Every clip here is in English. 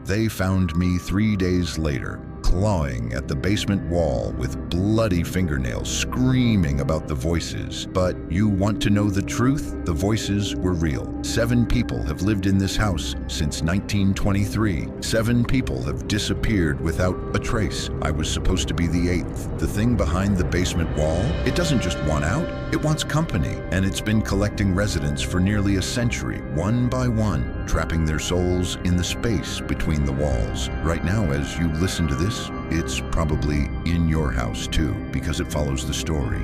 They found me 3 days later, clawing at the basement wall with bloody fingernails, screaming about the voices. But you want to know the truth? The voices were real. 7 people have lived in this house since 1923. 7 people have disappeared without a trace. I was supposed to be the 8th. The thing behind the basement wall, it doesn't just want out, it wants company. And it's been collecting residents for nearly a century, one by one, trapping their souls in the space between the walls. Right now, as you listen to this, it's probably in your house too, because it follows the story.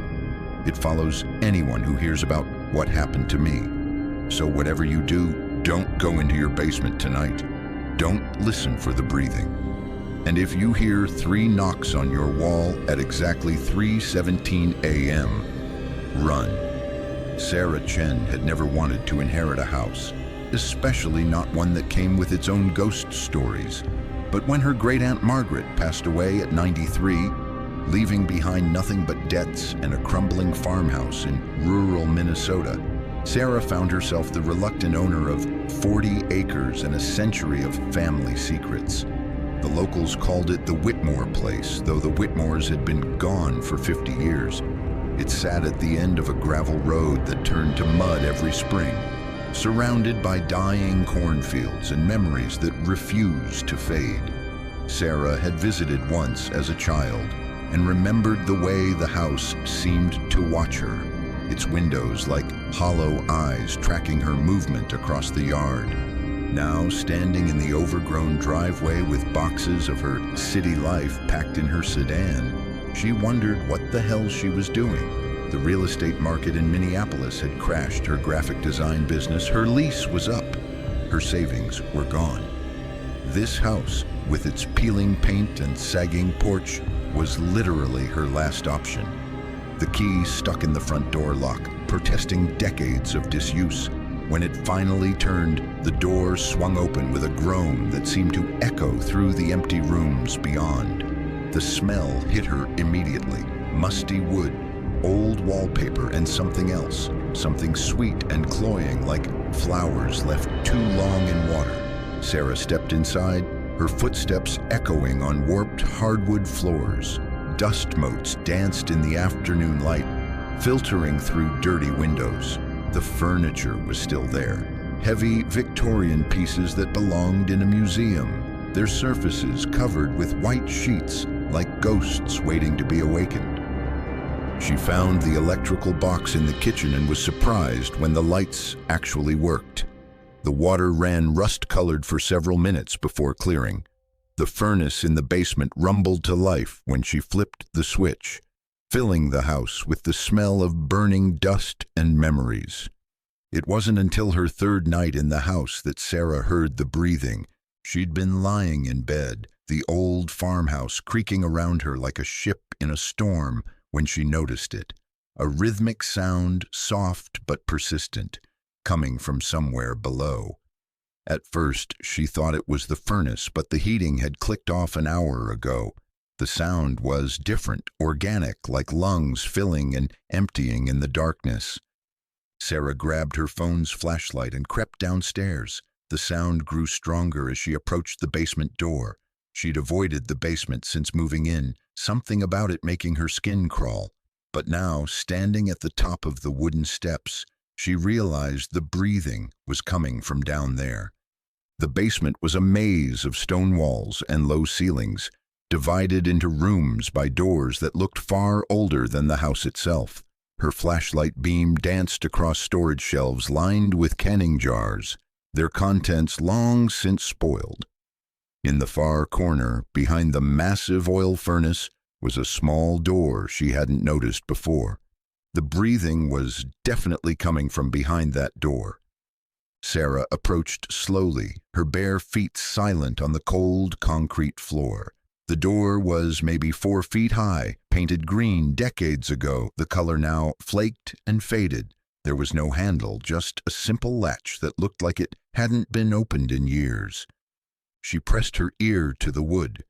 It follows anyone who hears about what happened to me. So whatever you do, don't go into your basement tonight. Don't listen for the breathing. And if you hear 3 knocks on your wall at exactly 3:17 a.m., run. Sarah Chen had never wanted to inherit a house, especially not one that came with its own ghost stories. But when her great-aunt Margaret passed away at 93, leaving behind nothing but debts and a crumbling farmhouse in rural Minnesota, Sarah found herself the reluctant owner of 40 acres and a century of family secrets. The locals called it the Whitmore place, though the Whitmores had been gone for 50 years. It sat at the end of a gravel road that turned to mud every spring, surrounded by dying cornfields and memories that refused to fade. Sarah had visited once as a child and remembered the way the house seemed to watch her, its windows like hollow eyes tracking her movement across the yard. Now, standing in the overgrown driveway with boxes of her city life packed in her sedan, she wondered what the hell she was doing. The real estate market in Minneapolis had crashed her graphic design business. Her lease was up. Her savings were gone. This house, with its peeling paint and sagging porch, was literally her last option. The key stuck in the front door lock, protesting decades of disuse. When it finally turned, the door swung open with a groan that seemed to echo through the empty rooms beyond. The smell hit her immediately. Musty wood, old wallpaper, and something else. Something sweet and cloying, like flowers left too long in water. Sarah stepped inside, her footsteps echoing on warped hardwood floors. Dust motes danced in the afternoon light, filtering through dirty windows. The furniture was still there. Heavy Victorian pieces that belonged in a museum, their surfaces covered with white sheets like ghosts waiting to be awakened. She found the electrical box in the kitchen and was surprised when the lights actually worked. The water ran rust-colored for several minutes before clearing. The furnace in the basement rumbled to life when she flipped the switch, filling the house with the smell of burning dust and memories. It wasn't until her 3rd night in the house that Sarah heard the breathing. She'd been lying in bed, the old farmhouse creaking around her like a ship in a storm, when she noticed it. A rhythmic sound, soft but persistent, coming from somewhere below. At first, she thought it was the furnace, but the heating had clicked off an hour ago. The sound was different, organic, like lungs filling and emptying in the darkness. Sarah grabbed her phone's flashlight and crept downstairs. The sound grew stronger as she approached the basement door. She'd avoided the basement since moving in, something about it making her skin crawl. But now, standing at the top of the wooden steps, she realized the breathing was coming from down there. The basement was a maze of stone walls and low ceilings, divided into rooms by doors that looked far older than the house itself. Her flashlight beam danced across storage shelves lined with canning jars, their contents long since spoiled. In the far corner, behind the massive oil furnace, was a small door she hadn't noticed before. The breathing was definitely coming from behind that door. Sarah approached slowly, her bare feet silent on the cold concrete floor. The door was maybe 4 feet high, painted green decades ago, the color now flaked and faded. There was no handle, just a simple latch that looked like it hadn't been opened in years. She pressed her ear to the wood.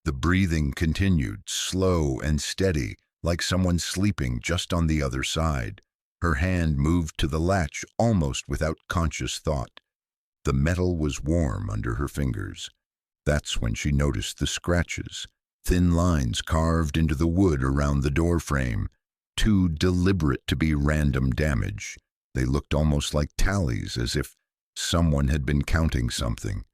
The breathing continued, slow and steady, like someone sleeping just on the other side. Her hand moved to the latch almost without conscious thought. The metal was warm under her fingers. That's when she noticed the scratches, thin lines carved into the wood around the door frame, too deliberate to be random damage. They looked almost like tallies, as if someone had been counting something.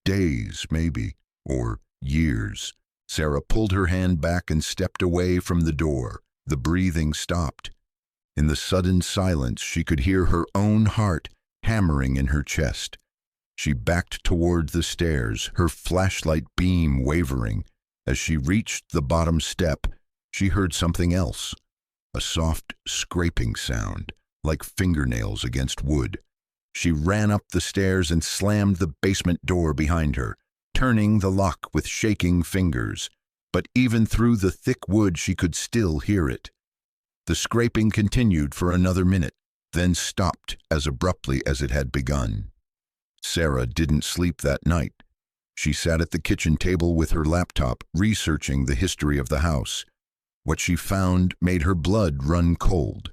Days, maybe, or years. Sarah pulled her hand back and stepped away from the door. The breathing stopped. In the sudden silence, she could hear her own heart hammering in her chest. She backed toward the stairs, her flashlight beam wavering. As she reached the bottom step, she heard something else. A soft scraping sound, like fingernails against wood. She ran up the stairs and slammed the basement door behind her, turning the lock with shaking fingers. But even through the thick wood, she could still hear it. The scraping continued for another minute, then stopped as abruptly as it had begun. Sarah didn't sleep that night. She sat at the kitchen table with her laptop, researching the history of the house. What she found made her blood run cold.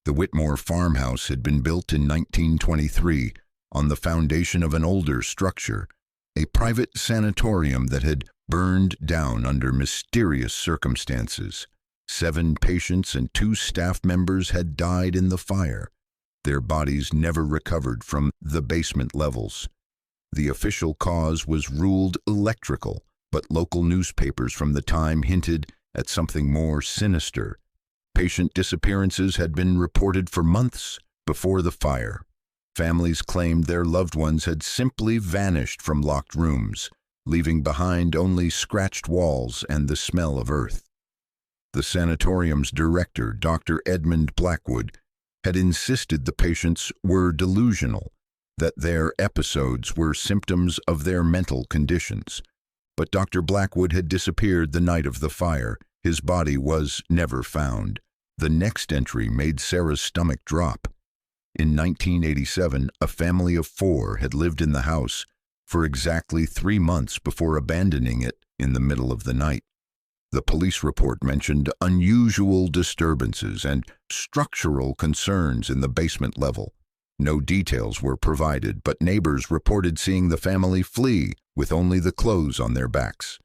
The Whitmore Farmhouse had been built in 1923 on the foundation of an older structure, a private sanatorium that had burned down under mysterious circumstances. 7 patients and 2 staff members had died in the fire. Their bodies never recovered from the basement levels. The official cause was ruled electrical, but local newspapers from the time hinted at something more sinister. Patient disappearances had been reported for months before the fire. Families claimed their loved ones had simply vanished from locked rooms, leaving behind only scratched walls and the smell of earth. The sanatorium's director, Dr. Edmund Blackwood, had insisted the patients were delusional, that their episodes were symptoms of their mental conditions. But Dr. Blackwood had disappeared the night of the fire. His body was never found. The next entry made Sarah's stomach drop. In 1987, a family of 4 had lived in the house for exactly 3 months before abandoning it in the middle of the night. The police report mentioned unusual disturbances and structural concerns in the basement level. No details were provided, but neighbors reported seeing the family flee with only the clothes on their backs.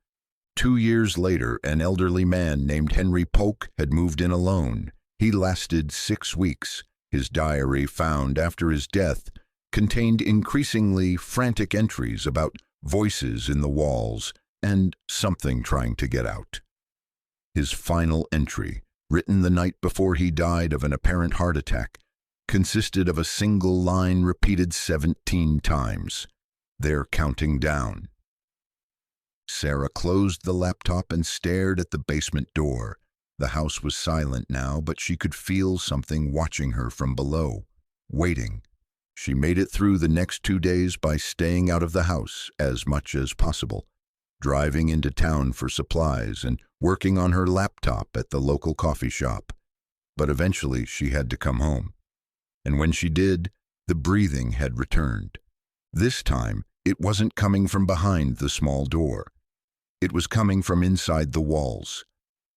2 years later, an elderly man named Henry Polk had moved in alone. He lasted 6 weeks. His diary, found after his death, contained increasingly frantic entries about voices in the walls and something trying to get out. His final entry, written the night before he died of an apparent heart attack, consisted of a single line repeated 17 times. They're counting down. Sarah closed the laptop and stared at the basement door. The house was silent now, but she could feel something watching her from below, waiting. She made it through the next 2 days by staying out of the house as much as possible, driving into town for supplies and working on her laptop at the local coffee shop. But eventually she had to come home. And when she did, the breathing had returned. This time, it wasn't coming from behind the small door. It was coming from inside the walls.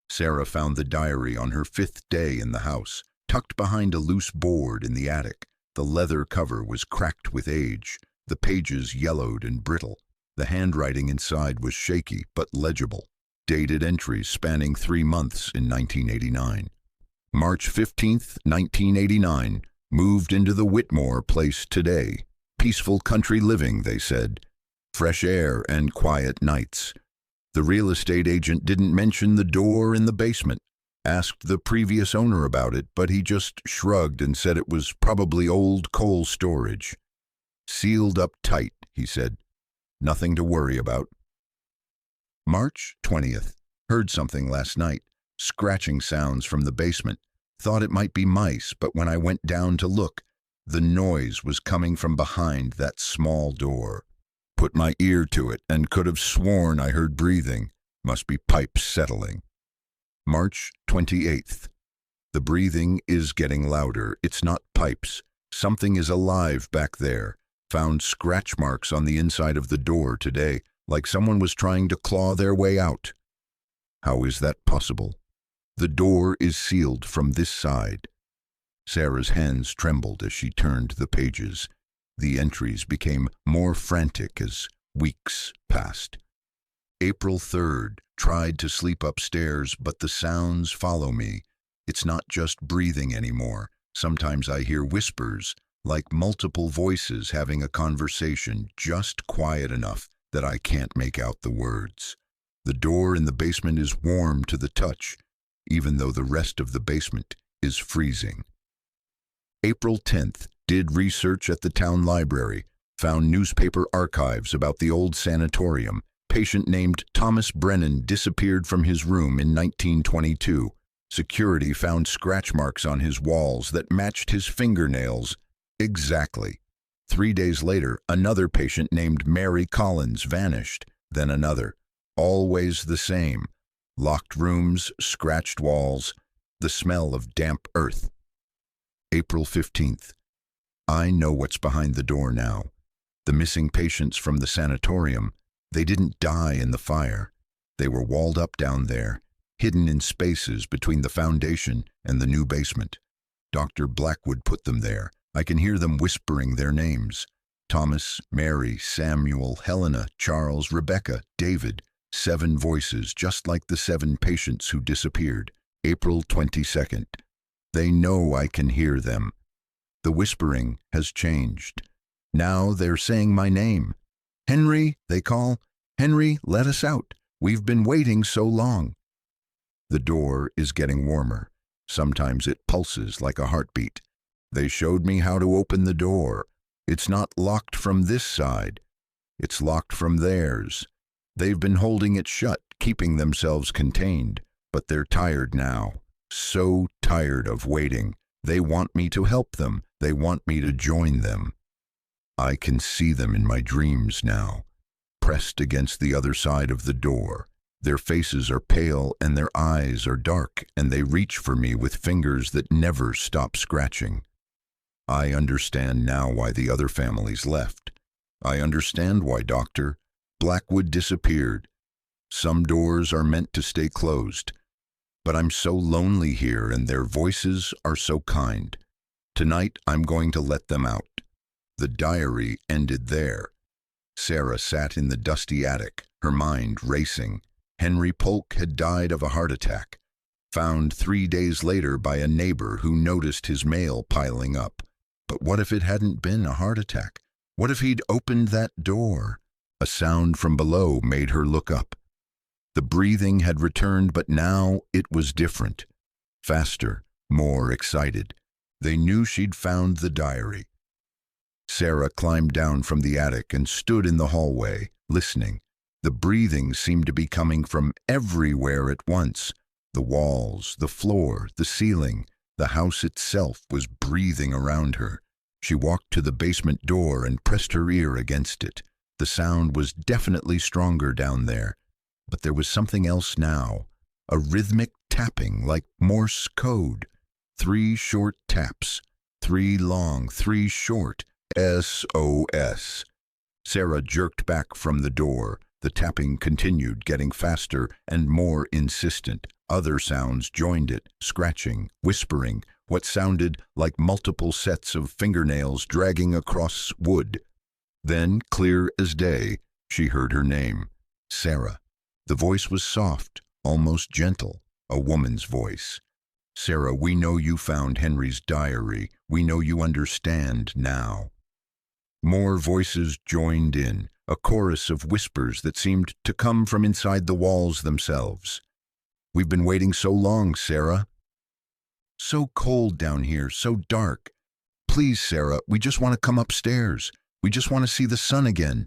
Sarah found the diary on her 5th day in the house, tucked behind a loose board in the attic. The leather cover was cracked with age, the pages yellowed and brittle. The handwriting inside was shaky but legible, dated entries spanning 3 months in 1989. March 15, 1989, moved into the Whitmore place today. Peaceful country living, they said. Fresh air and quiet nights. The real estate agent didn't mention the door in the basement. Asked the previous owner about it, but he just shrugged and said it was probably old coal storage. Sealed up tight, he said. Nothing to worry about. March 20th. Heard something last night. Scratching sounds from the basement. Thought it might be mice, but when I went down to look, the noise was coming from behind that small door. Put my ear to it and could have sworn I heard breathing. Must be pipes settling. March 28th. The breathing is getting louder. It's not pipes. Something is alive back there. Found scratch marks on the inside of the door today, like someone was trying to claw their way out. How is that possible? The door is sealed from this side. Sarah's hands trembled as she turned the pages. The entries became more frantic as weeks passed. April 3rd. Tried to sleep upstairs, but the sounds follow me. It's not just breathing anymore. Sometimes I hear whispers, like multiple voices having a conversation, just quiet enough that I can't make out the words. The door in the basement is warm to the touch, even though the rest of the basement is freezing. April 10th. Did research at the town library. Found newspaper archives about the old sanatorium. Patient named Thomas Brennan disappeared from his room in 1922. Security found scratch marks on his walls that matched his fingernails exactly. 3 days later, another patient named Mary Collins vanished. Then another. Always the same. Locked rooms, scratched walls, the smell of damp earth. April 15th. I know what's behind the door now. The missing patients from the sanatorium, they didn't die in the fire. They were walled up down there, hidden in spaces between the foundation and the new basement. Dr. Blackwood put them there. I can hear them whispering their names. Thomas, Mary, Samuel, Helena, Charles, Rebecca, David. 7 voices, just like the 7 patients who disappeared. April 22nd. They know I can hear them. The whispering has changed. Now they're saying my name. Henry, they call. Henry, let us out. We've been waiting so long. The door is getting warmer. Sometimes it pulses like a heartbeat. They showed me how to open the door. It's not locked from this side. It's locked from theirs. They've been holding it shut, keeping themselves contained. But they're tired now. So tired of waiting. They want me to help them. They want me to join them. I can see them in my dreams now, pressed against the other side of the door. Their faces are pale and their eyes are dark, and they reach for me with fingers that never stop scratching. I understand now why the other families left. I understand why Dr. Blackwood disappeared. Some doors are meant to stay closed. But I'm so lonely here, and their voices are so kind. Tonight, I'm going to let them out. The diary ended there. Sarah sat in the dusty attic, her mind racing. Henry Polk had died of a heart attack, found 3 days later by a neighbor who noticed his mail piling up. But what if it hadn't been a heart attack? What if he'd opened that door? A sound from below made her look up. The breathing had returned, but now it was different. Faster, more excited. They knew she'd found the diary. Sarah climbed down from the attic and stood in the hallway, listening. The breathing seemed to be coming from everywhere at once. The walls, the floor, the ceiling, the house itself was breathing around her. She walked to the basement door and pressed her ear against it. The sound was definitely stronger down there. But there was something else now, a rhythmic tapping like Morse code. 3 short taps, 3 long, 3 short, SOS. Sarah jerked back from the door. The tapping continued, getting faster and more insistent. Other sounds joined it, scratching, whispering, what sounded like multiple sets of fingernails dragging across wood. Then, clear as day, she heard her name, Sarah. The voice was soft, almost gentle, a woman's voice. Sarah, we know you found Henry's diary. We know you understand now. More voices joined in, a chorus of whispers that seemed to come from inside the walls themselves. We've been waiting so long, Sarah. So cold down here, so dark. Please, Sarah, we just want to come upstairs. We just want to see the sun again.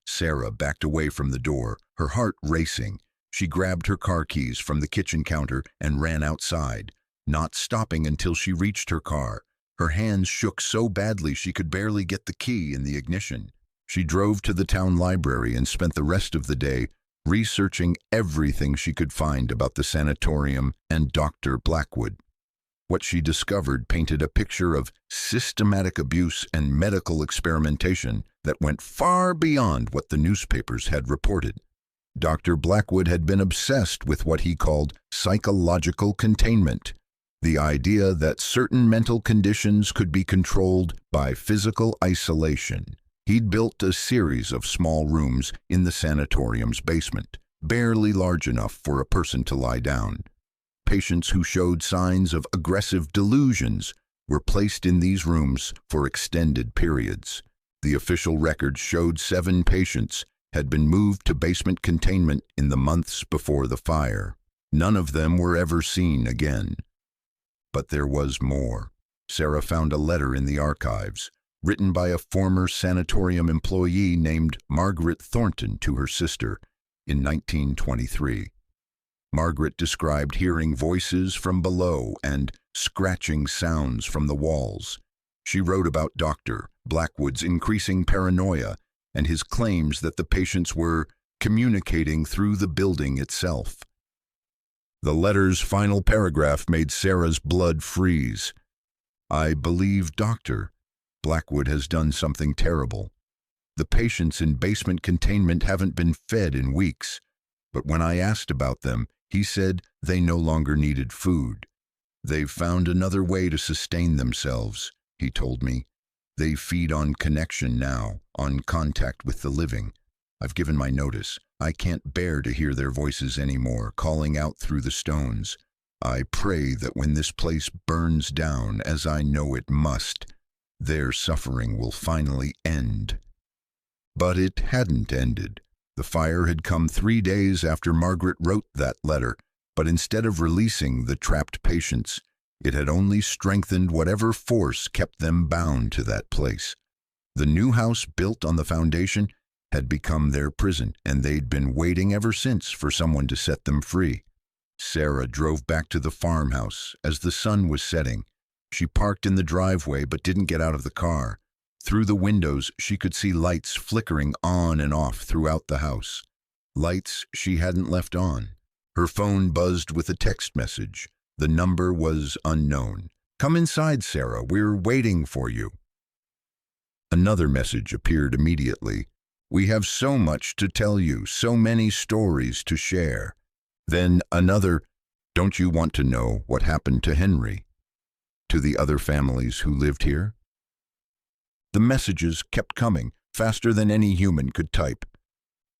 Sarah backed away from the door, her heart racing. She grabbed her car keys from the kitchen counter and ran outside, not stopping until she reached her car. Her hands shook so badly she could barely get the key in the ignition. She drove to the town library and spent the rest of the day researching everything she could find about the sanatorium and Dr. Blackwood. What she discovered painted a picture of systematic abuse and medical experimentation that went far beyond what the newspapers had reported. Dr. Blackwood had been obsessed with what he called psychological containment, the idea that certain mental conditions could be controlled by physical isolation. He'd built a series of small rooms in the sanatorium's basement, barely large enough for a person to lie down. Patients who showed signs of aggressive delusions were placed in these rooms for extended periods. The official records showed 7 patients had been moved to basement containment in the months before the fire. None of them were ever seen again. But there was more. Sarah found a letter in the archives, written by a former sanatorium employee named Margaret Thornton to her sister in 1923. Margaret described hearing voices from below and scratching sounds from the walls. She wrote about Dr. Blackwood's increasing paranoia and his claims that the patients were communicating through the building itself. The letter's final paragraph made Sarah's blood freeze. "I believe Dr. Blackwood has done something terrible. The patients in basement containment haven't been fed in weeks, but when I asked about them, he said they no longer needed food. They've found another way to sustain themselves, he told me. They feed on connection now, on contact with the living. I've given my notice. I can't bear to hear their voices anymore, calling out through the stones. I pray that when this place burns down, as I know it must, their suffering will finally end." But it hadn't ended. The fire had come 3 days after Margaret wrote that letter, but instead of releasing the trapped patients, it had only strengthened whatever force kept them bound to that place. The new house built on the foundation had become their prison, and they'd been waiting ever since for someone to set them free. Sarah drove back to the farmhouse as the sun was setting. She parked in the driveway but didn't get out of the car. Through the windows, she could see lights flickering on and off throughout the house. Lights she hadn't left on. Her phone buzzed with a text message. The number was unknown. "Come inside, Sarah. We're waiting for you." Another message appeared immediately. "We have so much to tell you, so many stories to share." Then another, "Don't you want to know what happened to Henry? To the other families who lived here?" The messages kept coming, faster than any human could type.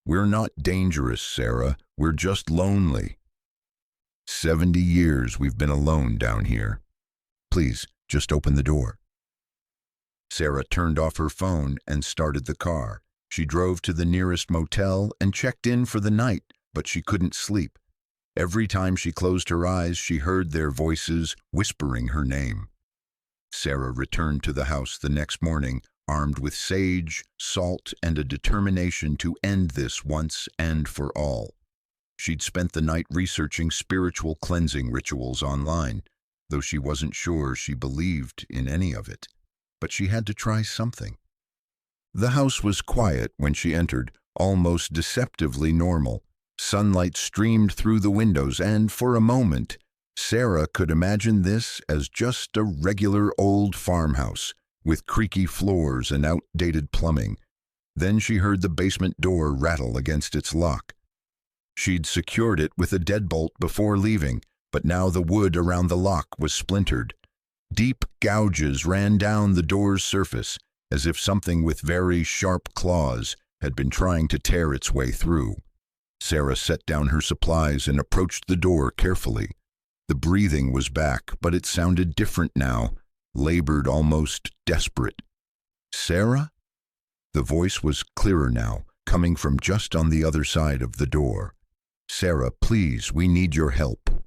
"We're not dangerous, Sarah. We're just lonely. 70 years we've been alone down here. Please, just open the door." Sarah turned off her phone and started the car. She drove to the nearest motel and checked in for the night, but she couldn't sleep. Every time she closed her eyes, she heard their voices whispering her name. Sarah returned to the house the next morning, armed with sage, salt, and a determination to end this once and for all. She'd spent the night researching spiritual cleansing rituals online, though she wasn't sure she believed in any of it. But she had to try something. The house was quiet when she entered, almost deceptively normal. Sunlight streamed through the windows, and for a moment, Sarah could imagine this as just a regular old farmhouse, with creaky floors and outdated plumbing. Then she heard the basement door rattle against its lock. She'd secured it with a deadbolt before leaving, but now the wood around the lock was splintered. Deep gouges ran down the door's surface, as if something with very sharp claws had been trying to tear its way through. Sarah set down her supplies and approached the door carefully. The breathing was back, but it sounded different now, labored, almost desperate. "Sarah?" The voice was clearer now, coming from just on the other side of the door. "Sarah, please, we need your help."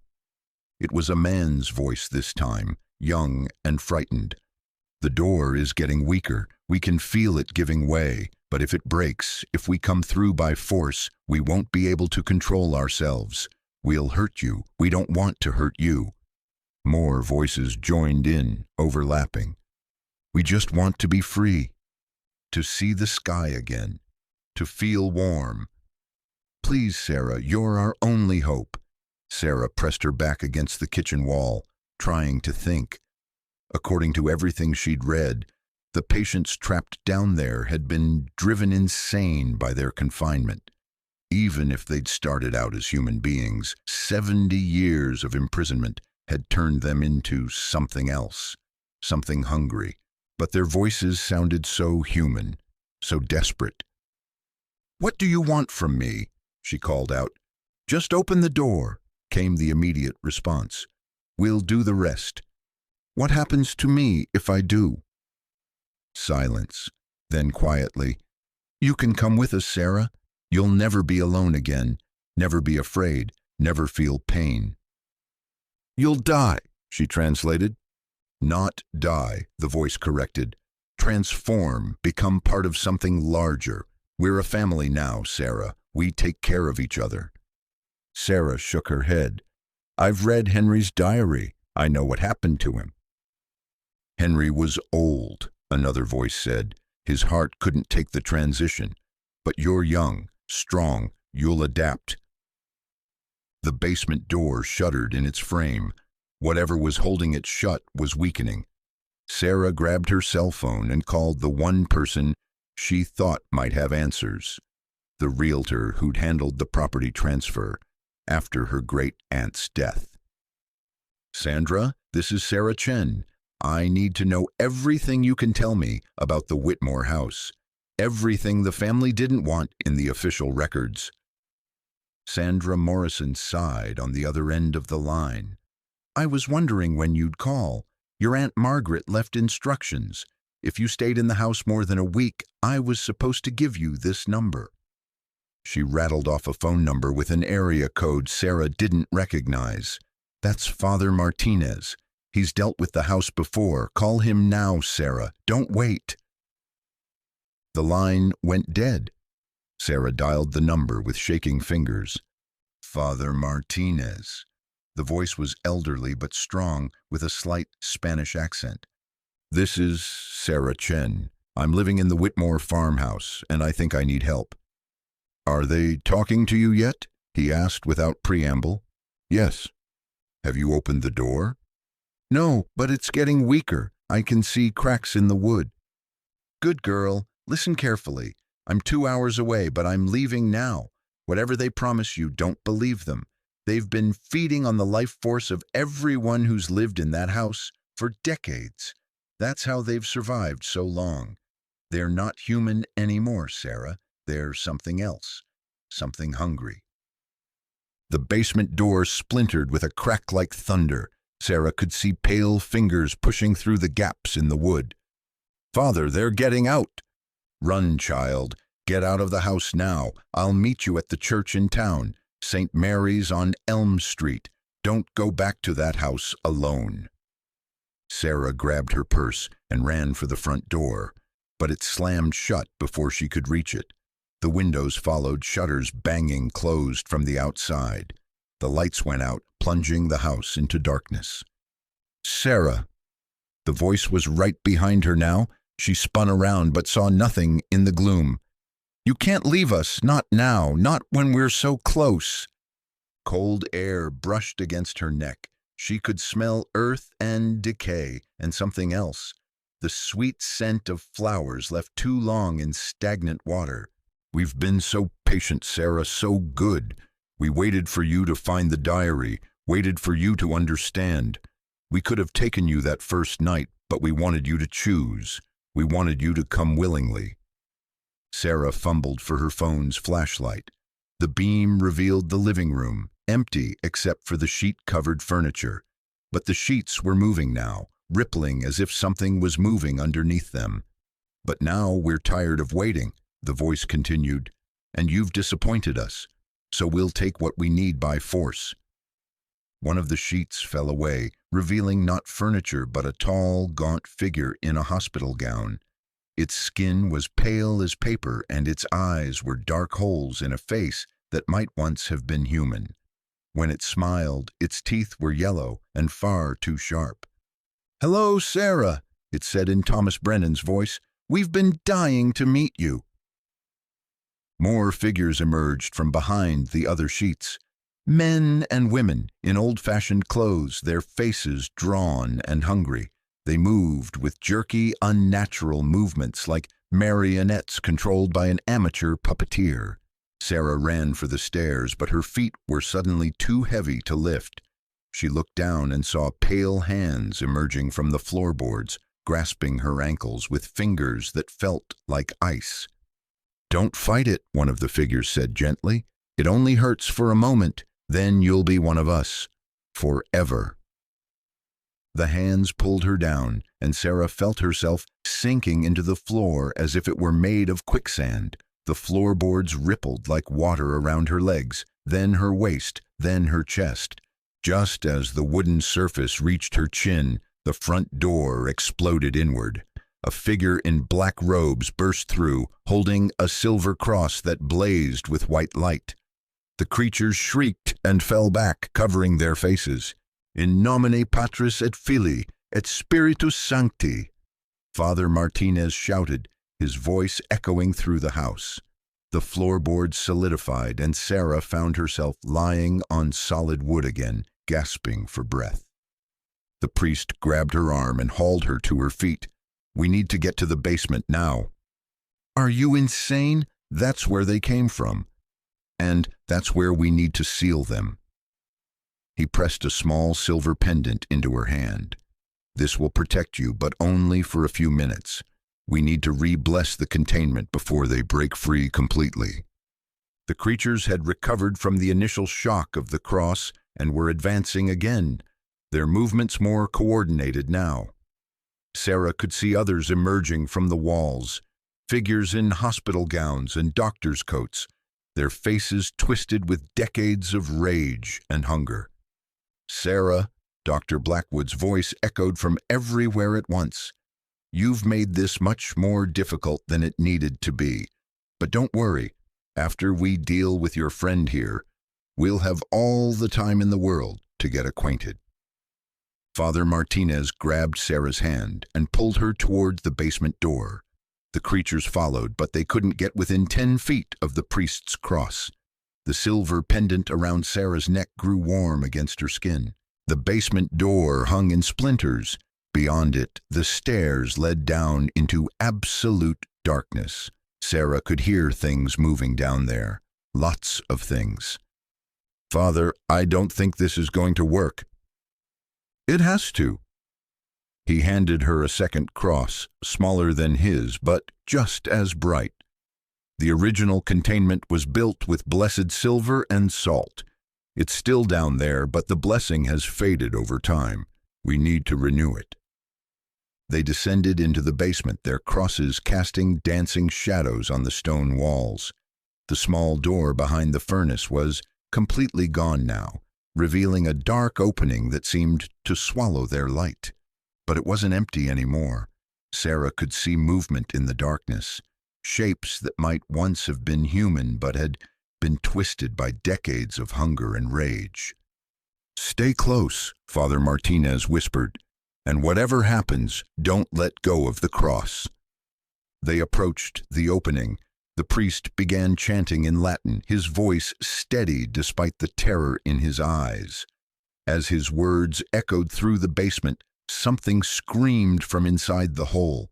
It was a man's voice this time, young and frightened. "The door is getting weaker. We can feel it giving way, but if it breaks, if we come through by force, we won't be able to control ourselves. We'll hurt you. We don't want to hurt you." More voices joined in, overlapping. "We just want to be free, to see the sky again, to feel warm. Please, Sarah, you're our only hope." Sarah pressed her back against the kitchen wall, trying to think. According to everything she'd read, the patients trapped down there had been driven insane by their confinement. Even if they'd started out as human beings, 70 years of imprisonment had turned them into something else, something hungry. But their voices sounded so human. so desperate. "What do you want from me?" she called out. "Just open the door," came the immediate response. "We'll do the rest." "What happens to me if I do?" Silence. Then quietly, "You can come with us, Sarah. You'll never be alone again, never be afraid, never feel pain." "You'll die," she translated. "Not die," the voice corrected. "Transform, become part of something larger. We're a family now, Sarah. We take care of each other." Sarah shook her head. "I've read Henry's diary. I know what happened to him." "Henry was old," another voice said. "His heart couldn't take the transition. But you're young, strong, you'll adapt." The basement door shuddered in its frame. Whatever was holding it shut was weakening. Sarah grabbed her cell phone and called the one person she thought might have answers, the realtor who'd handled the property transfer after her great-aunt's death. "Sandra, this is Sarah Chen. I need to know everything you can tell me about the Whitmore house. Everything the family didn't want in the official records." Sandra Morrison sighed on the other end of the line. "I was wondering when you'd call. Your Aunt Margaret left instructions. If you stayed in the house more than a week, I was supposed to give you this number." She rattled off a phone number with an area code Sarah didn't recognize. "That's Father Martinez. He's dealt with the house before. Call him now, Sarah. Don't wait." The line went dead. Sarah dialed the number with shaking fingers. "Father Martinez." The voice was elderly but strong, with a slight Spanish accent. "This is Sarah Chen. I'm living in the Whitmore Farmhouse, and I think I need help." "Are they talking to you yet?" he asked without preamble. "Yes." "Have you opened the door?" "No, but it's getting weaker. I can see cracks in the wood." "Good girl. Listen carefully. I'm 2 hours away, but I'm leaving now. Whatever they promise you, don't believe them. They've been feeding on the life force of everyone who's lived in that house for decades. That's how they've survived so long. They're not human anymore, Sarah. They're something else. Something hungry." The basement door splintered with a crack like thunder. Sarah could see pale fingers pushing through the gaps in the wood. "Father, they're getting out." "Run, child. Get out of the house now. I'll meet you at the church in town, St. Mary's on Elm Street. Don't go back to that house alone." Sarah grabbed her purse and ran for the front door, but it slammed shut before she could reach it. The windows followed, shutters banging closed from the outside. The lights went out, plunging the house into darkness. "Sarah!" The voice was right behind her now. She spun around but saw nothing in the gloom. "You can't leave us, not now, not when we're so close." Cold air brushed against her neck. She could smell earth and decay and something else. The sweet scent of flowers left too long in stagnant water. "We've been so patient, Sarah, so good. We waited for you to find the diary, waited for you to understand. We could have taken you that first night, but we wanted you to choose. We wanted you to come willingly." Sarah fumbled for her phone's flashlight. The beam revealed the living room, empty except for the sheet-covered furniture. But the sheets were moving now, rippling as if something was moving underneath them. "But now we're tired of waiting," the voice continued, "and you've disappointed us, so we'll take what we need by force." One of the sheets fell away, revealing not furniture but a tall, gaunt figure in a hospital gown. Its skin was pale as paper, and its eyes were dark holes in a face that might once have been human. When it smiled, its teeth were yellow and far too sharp. "Hello, Sarah," it said in Thomas Brennan's voice. "We've been dying to meet you." More figures emerged from behind the other sheets. Men and women in old-fashioned clothes, their faces drawn and hungry. They moved with jerky, unnatural movements like marionettes controlled by an amateur puppeteer. Sarah ran for the stairs, but her feet were suddenly too heavy to lift. She looked down and saw pale hands emerging from the floorboards, grasping her ankles with fingers that felt like ice. "Don't fight it," one of the figures said gently. "It only hurts for a moment, then you'll be one of us. Forever." The hands pulled her down, and Sarah felt herself sinking into the floor as if it were made of quicksand. The floorboards rippled like water around her legs, then her waist, then her chest. Just as the wooden surface reached her chin, the front door exploded inward. A figure in black robes burst through, holding a silver cross that blazed with white light. The creatures shrieked and fell back, covering their faces. "In nomine Patris et Filii et Spiritus Sancti," Father Martinez shouted, his voice echoing through the house. The floorboards solidified, and Sarah found herself lying on solid wood again, gasping for breath. The priest grabbed her arm and hauled her to her feet. "We need to get to the basement now." "Are you insane? That's where they came from. And that's where we need to seal them." He pressed a small silver pendant into her hand. "This will protect you, but only for a few minutes. We need to re-bless the containment before they break free completely." The creatures had recovered from the initial shock of the cross and were advancing again, their movements more coordinated now. Sarah could see others emerging from the walls, figures in hospital gowns and doctor's coats, their faces twisted with decades of rage and hunger. "Sarah," Dr. Blackwood's voice echoed from everywhere at once. "You've made this much more difficult than it needed to be. But don't worry, after we deal with your friend here, we'll have all the time in the world to get acquainted." Father Martinez grabbed Sarah's hand and pulled her toward the basement door. The creatures followed, but they couldn't get within 10 feet of the priest's cross. The silver pendant around Sarah's neck grew warm against her skin. The basement door hung in splinters. Beyond it, the stairs led down into absolute darkness. Sarah could hear things moving down there. Lots of things. "Father, I don't think this is going to work." "It has to." He handed her a second cross, smaller than his, but just as bright. The original containment was built with blessed silver and salt. It's still down there, but the blessing has faded over time. We need to renew it. They descended into the basement, their crosses casting dancing shadows on the stone walls. The small door behind the furnace was completely gone now, revealing a dark opening that seemed to swallow their light. But it wasn't empty anymore. Sarah could see movement in the darkness, shapes that might once have been human but had been twisted by decades of hunger and rage. "Stay close," Father Martinez whispered, "and whatever happens, don't let go of the cross." They approached the opening. The priest began chanting in Latin, his voice steady despite the terror in his eyes. As his words echoed through the basement, something screamed from inside the hole,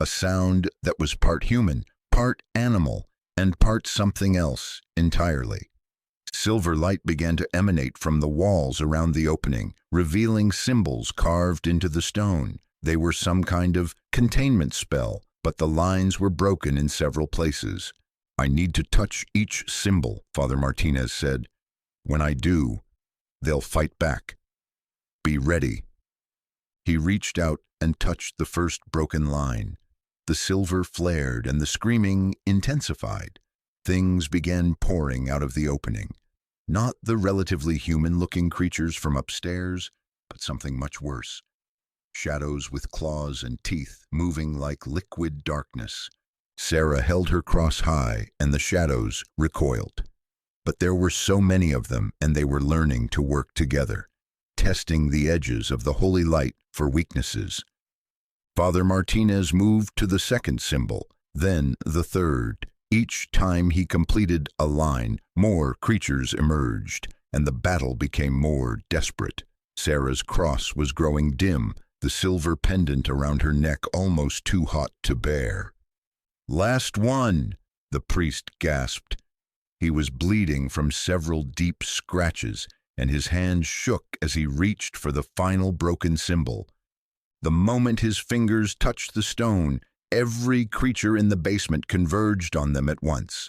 a sound that was part human, part animal, and part something else entirely. Silver light began to emanate from the walls around the opening, revealing symbols carved into the stone. They were some kind of containment spell, but the lines were broken in several places. "I need to touch each symbol," Father Martinez said. "When I do, they'll fight back. Be ready." He reached out and touched the first broken line. The silver flared and the screaming intensified. Things began pouring out of the opening. Not the relatively human-looking creatures from upstairs, but something much worse. Shadows with claws and teeth moving like liquid darkness. Sarah held her cross high, and the shadows recoiled. But there were so many of them, and they were learning to work together, testing the edges of the holy light for weaknesses. Father Martinez moved to the second symbol, then the third. Each time he completed a line, more creatures emerged, and the battle became more desperate. Sarah's cross was growing dim, the silver pendant around her neck almost too hot to bear. "Last one," the priest gasped. He was bleeding from several deep scratches, and his hand shook as he reached for the final broken symbol. The moment his fingers touched the stone, every creature in the basement converged on them at once.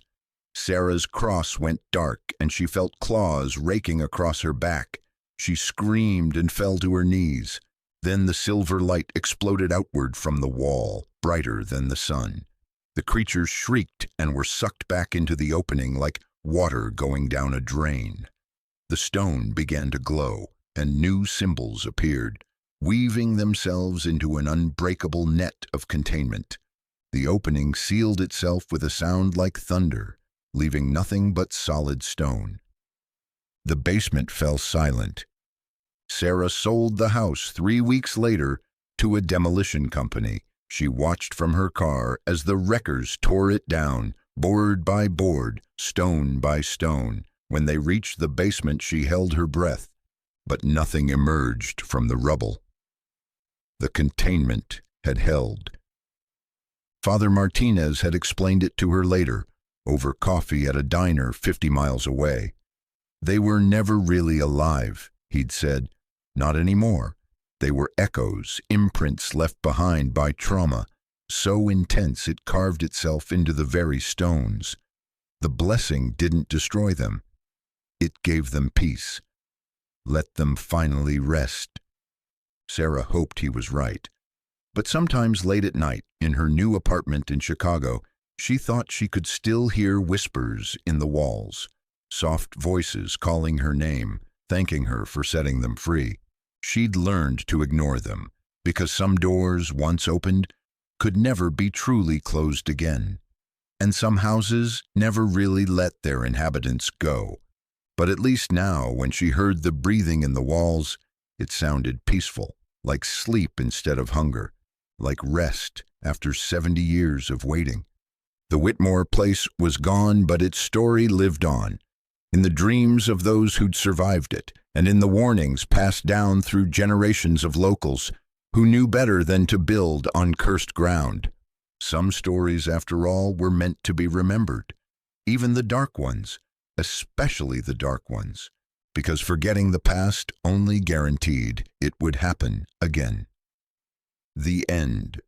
Sarah's cross went dark, and she felt claws raking across her back. She screamed and fell to her knees. Then the silver light exploded outward from the wall, brighter than the sun. The creatures shrieked and were sucked back into the opening like water going down a drain. The stone began to glow, and new symbols appeared, weaving themselves into an unbreakable net of containment. The opening sealed itself with a sound like thunder, leaving nothing but solid stone. The basement fell silent. Sarah sold the house 3 weeks later to a demolition company. She watched from her car as the wreckers tore it down, board by board, stone by stone. When they reached the basement, she held her breath, but nothing emerged from the rubble. The containment had held. Father Martinez had explained it to her later, over coffee at a diner 50 miles away. They were never really alive, he'd said. Not anymore. They were echoes, imprints left behind by trauma, so intense it carved itself into the very stones. The blessing didn't destroy them. It gave them peace. Let them finally rest. Sarah hoped he was right. But sometimes late at night, in her new apartment in Chicago, she thought she could still hear whispers in the walls, soft voices calling her name, thanking her for setting them free. She'd learned to ignore them, because some doors, once opened, could never be truly closed again. And some houses never really let their inhabitants go. But at least now, when she heard the breathing in the walls, it sounded peaceful, like sleep instead of hunger, like rest after 70 years of waiting. The Whitmore place was gone, but its story lived on, in the dreams of those who'd survived it, and in the warnings passed down through generations of locals who knew better than to build on cursed ground. Some stories, after all, were meant to be remembered, even the dark ones, especially the dark ones, because forgetting the past only guaranteed it would happen again. The end.